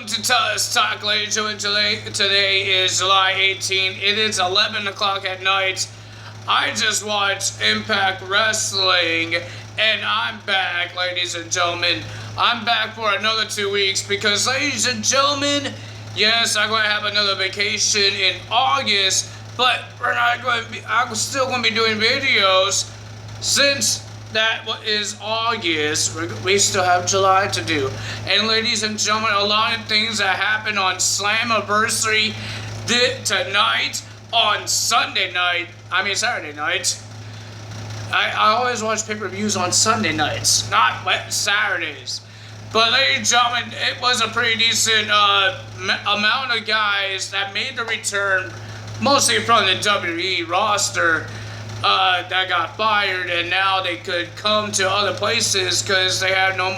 To Us Talk, ladies and gentlemen. Today is July 18th. It is 11 o'clock at night. I just watched Impact Wrestling, and I'm back, ladies and gentlemen. I'm back for another 2 weeks because, ladies and gentlemen, yes, I'm going to have another vacation in August, but I'm still going to be doing videos since that is August. We still have July to do. And ladies and gentlemen, a lot of things that happened on Slammiversary tonight on Saturday night. I always watch pay-per-views on Sunday nights, not Saturdays. But ladies and gentlemen, it was a pretty decent amount of guys that made the return, mostly from the WWE roster. That got fired, and now they could come to other places because they have no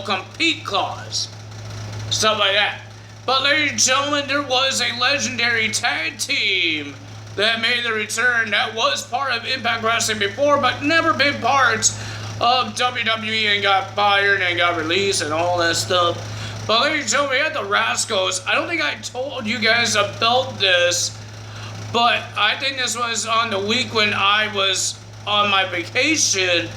compete clause, stuff like that. But ladies and gentlemen, there was a legendary tag team that made the return that was part of Impact Wrestling before, but never been part of WWE and got fired and got released and all that stuff. But ladies and gentlemen, we had the Rascals. I don't think I told you guys about this, but I think this was on the week when I was on my vacation,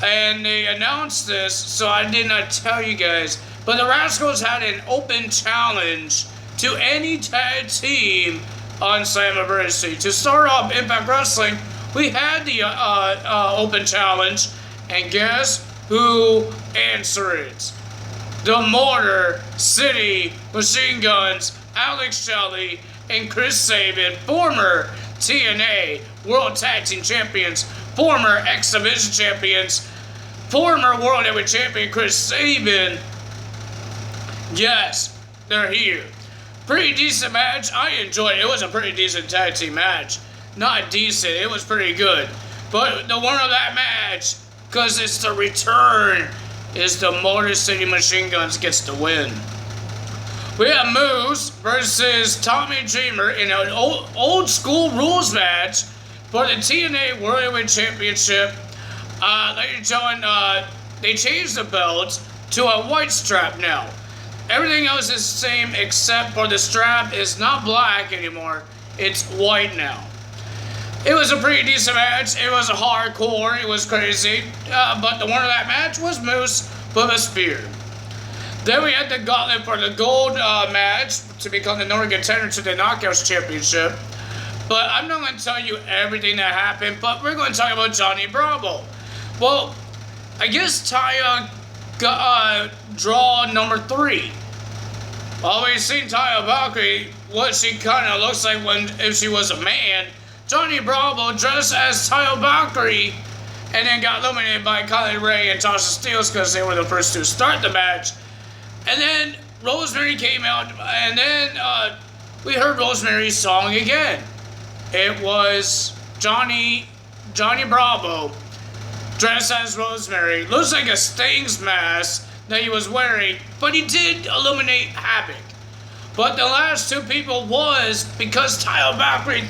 and they announced this, so I did not tell you guys. But the Rascals had an open challenge to any tag team on Slammiversary. To start off Impact Wrestling, we had the open challenge, and guess who answered it? The Motor City Machine Guns, Alex Shelley, and Chris Sabin, former TNA World Tag Team Champions, former X Division Champions, former World Heavyweight Champion Chris Sabin. Yes, they're here. Pretty decent match. I enjoyed it. It was a pretty decent tag team match. Not decent, it was pretty good. But the winner of that match, because it's the return, is the Motor City Machine Guns gets the win. We have Moose versus Tommy Dreamer in an old school rules match for the TNA World Heavyweight Championship. Ladies and gentlemen, they changed the belt to a white strap now. Everything else is the same except for the strap is not black anymore. It's white now. It was a pretty decent match. It was a hardcore. It was crazy. But the winner of that match was Moose with a spear. Then we had the gauntlet for the gold match to become the Northern contender to the Knockouts Championship. But I'm not going to tell you everything that happened, but we're going to talk about Johnny Bravo. Well, I guess Taya got draw number 3. Always seen Taya Valkyrie, what she kind of looks like if she was a man. Johnny Bravo dressed as Taya Valkyrie and then got eliminated by Kylie Ray and Tasha Steelz because they were the first to start the match. And then Rosemary came out, and then we heard Rosemary's song again. It was Johnny Bravo dressed as Rosemary. Looks like a Sting's mask that he was wearing, but he did eliminate Havoc. But the last 2 people was, because Taya Valkyrie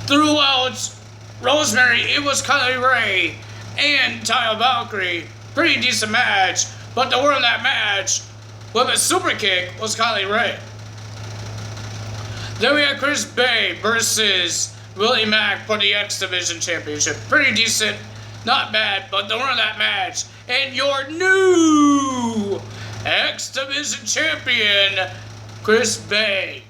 threw out Rosemary, it was Kylie Ray and Taya Valkyrie. Pretty decent match, but the winner of that match with a super kick was Kylie Ray. Then we had Chris Bay versus Willie Mack for the X Division Championship. Pretty decent, not bad, but the winner of that match and your new X Division Champion, Chris Bay.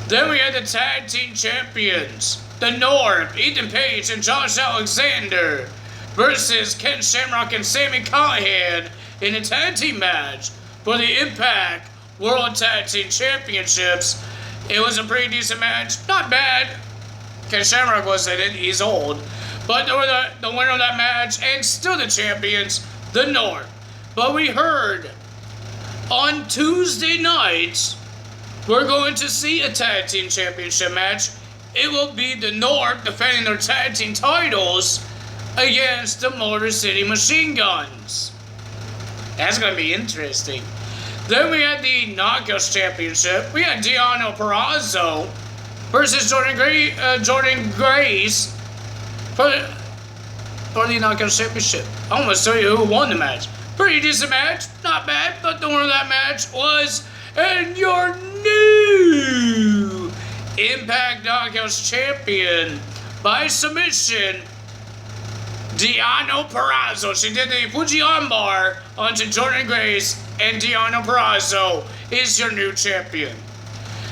Then we had the Tag Team Champions, the North, Ethan Page and Josh Alexander versus Ken Shamrock and Sami Callihan in a tag team match for the Impact World Tag Team Championships. It was a pretty decent match. Not bad. Ken Shamrock was in it. He's old. But they were the winner of that match and still the champions, the North. But we heard on Tuesday night, we're going to see a tag team championship match. It will be the North defending their tag team titles against the Motor City Machine Guns. That's going to be interesting. Then we had the Knockouts Championship. We had Deonna Purrazzo versus Jordan Grace for the Knockouts Championship. I'm going to show you who won the match. Pretty decent match. Not bad, but the winner of that match was, and your new Impact Knockouts champion by submission, Deonna Purrazzo. She did the Fuji armbar onto Jordynne Grace, and Deonna Purrazzo is your new champion.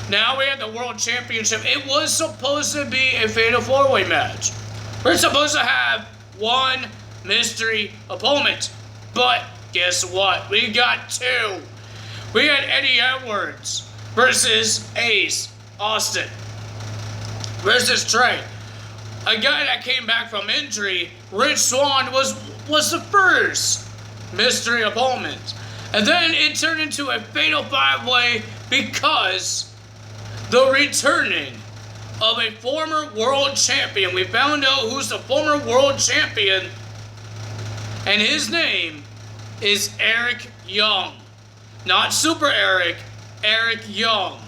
Now we have the World Championship. It was supposed to be a Fatal 4-Way match. We're supposed to have one mystery opponent. But guess what? We got two. We had Eddie Edwards versus Ace Austin versus Trey. A guy that came back from injury. Rich Swann was the first mystery opponent. And then it turned into a Fatal 5-Way because the returning of a former world champion. We found out who's the former world champion, and his name is Eric Young. Not Super Eric, Eric Young.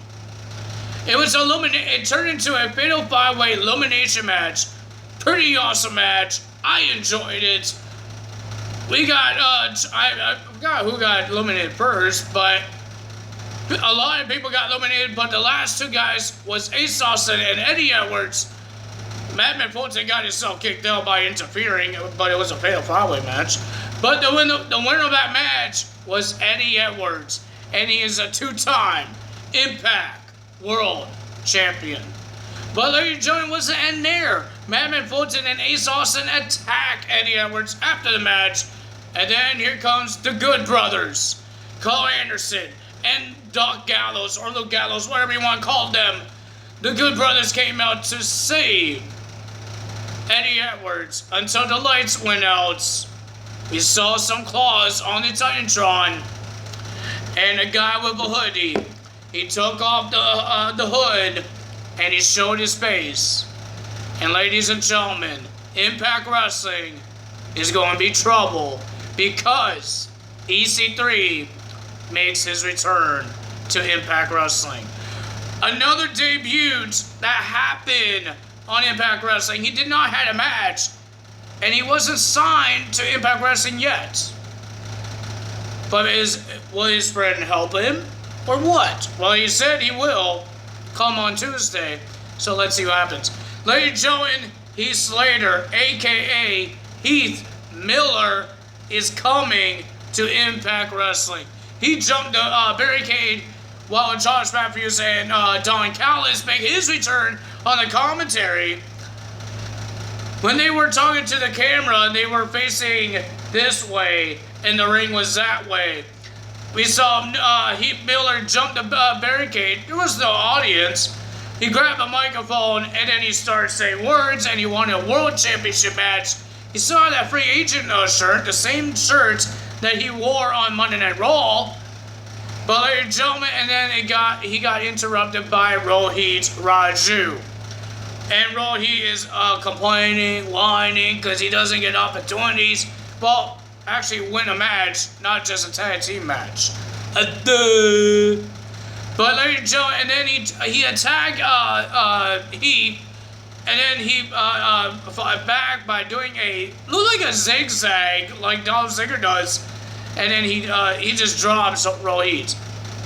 It turned into a Fatal 5-Way elimination match. Pretty awesome match. I enjoyed it. We got, I forgot who got eliminated first, but a lot of people got eliminated, but the last two guys was Ace Austin and Eddie Edwards. Madman Fulton got himself kicked out by interfering, but it was a Fatal 5-Way match. But the winner of that match was Eddie Edwards, and he is a two-time Impact World Champion. But ladies and gentlemen, was the end there. Madman Fulton and Ace Austin attack Eddie Edwards after the match, and then here comes the Good Brothers, Carl Anderson and Doc Gallows, or Luke Gallows, whatever you want to call them. The Good Brothers came out to save Eddie Edwards until the lights went out. We saw some claws on the Titantron, and a guy with a hoodie. He took off the hood, and he showed his face. And ladies and gentlemen, Impact Wrestling is going to be trouble because EC3 makes his return to Impact Wrestling. Another debut that happened on Impact Wrestling. He did not have a match, and he wasn't signed to Impact Wrestling yet. But will his friend help him, or what? Well, he said he will come on Tuesday, so let's see what happens. Ladies and gentlemen, Heath Slater, a.k.a. Heath Miller, is coming to Impact Wrestling. He jumped the barricade while Josh Matthews and Don Callis make his return on the commentary. When they were talking to the camera, they were facing this way, and the ring was that way. We saw Heath Miller jump the barricade. There was no audience. He grabbed the microphone, and then he started saying words, and he won a World Championship match. He saw that free agent shirt, the same shirt that he wore on Monday Night Raw. But ladies and gentlemen, and then he got interrupted by Rohit Raju. And Rohit is complaining, whining, because he doesn't get opportunities. Well, actually win a match, not just a tag team match. But ladies and gentlemen, and then he attacked Heath, and then he fought back by doing looked like a zigzag, like Dolph Ziggler does. And then he just drops Rohit.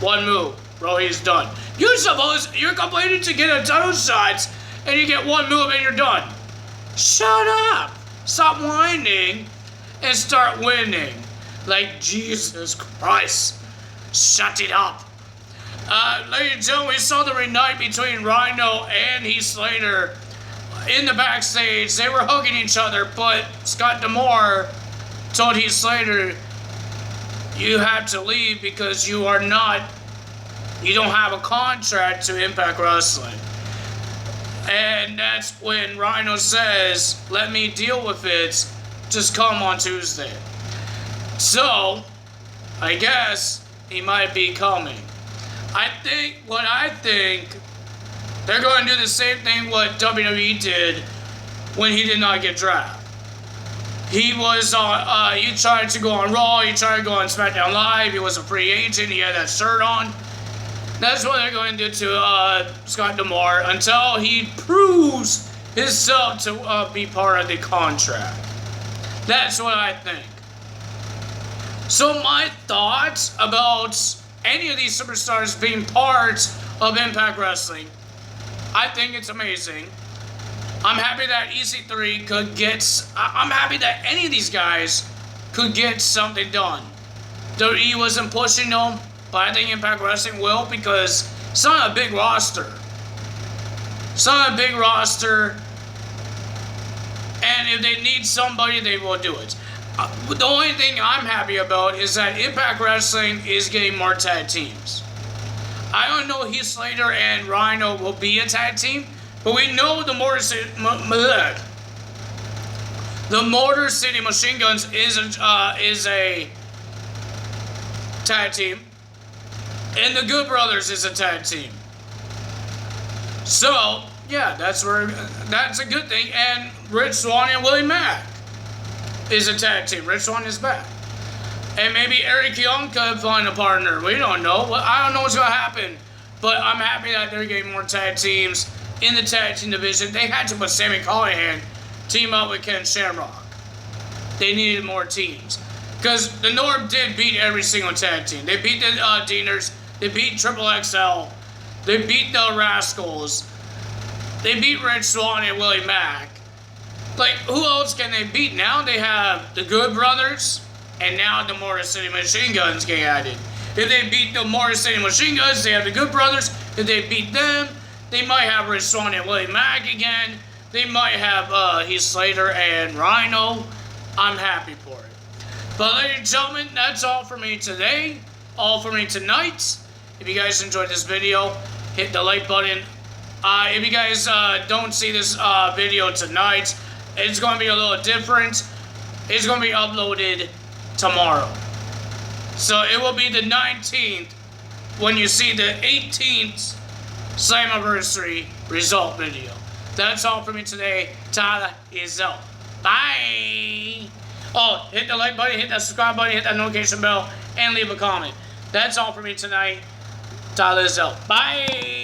One move, Rohit's done. You're complaining to get a title shot, and you get one move and you're done. Shut up! Stop whining and start winning. Like Jesus Christ. Shut it up. Ladies and gentlemen, we saw the reunite between Rhino and Heath Slater in the backstage. They were hugging each other, but Scott D'Amore told Heath Slater, you have to leave because you don't have a contract to Impact Wrestling. And that's when Rhino says, let me deal with it, just come on Tuesday. So, I guess he might be coming. I think they're going to do the same thing what WWE did when he did not get drafted. He was on, he tried to go on Raw, he tried to go on SmackDown Live, he was a free agent, he had that shirt on. That's what they're going to do to Scott D'Amore until he proves himself to be part of the contract. That's what I think. So my thoughts about any of these superstars being part of Impact Wrestling, I think it's amazing. I'm happy that EC3 could get... I'm happy that any of these guys could get something done. WWE wasn't pushing them, but I think Impact Wrestling will, because it's not a big roster. It's not a big roster, and if they need somebody, they will do it. The only thing I'm happy about is that Impact Wrestling is getting more tag teams. I don't know if Heath Slater and Rhino will be a tag team, but we know the Motor City Machine Guns is a tag team, and the Good Brothers is a tag team. So yeah, that's a good thing. And Rich Swann and Willie Mack is a tag team. Rich Swann is back. And maybe Eric Young could find a partner. We don't know. I don't know what's going to happen. But I'm happy that they're getting more tag teams in the tag team division. They had to put Sami Callihan team up with Ken Shamrock. They needed more teams. Because the Norm did beat every single tag team. They beat the Deaners. They beat Triple XL. They beat the Rascals. They beat Rich Swann and Willie Mack. Like, who else can they beat? Now they have the Good Brothers, and now the Motor City Machine Guns get added. If they beat the Motor City Machine Guns, they have the Good Brothers. If they beat them, they might have Rich Swann and Willie Mack again. They might have Heath Slater and Rhino. I'm happy for it. But ladies and gentlemen, that's all for me today. All for me tonight. If you guys enjoyed this video, hit the like button. If you guys don't see this video tonight, it's going to be a little different. It's going to be uploaded tomorrow. So it will be the 19th when you see the 18th Slammiversary result video. That's all for me today. Tyler is out. Bye. Oh, hit the like button, hit that subscribe button, hit that notification bell, and leave a comment. That's all for me tonight. Tyler is out. Bye.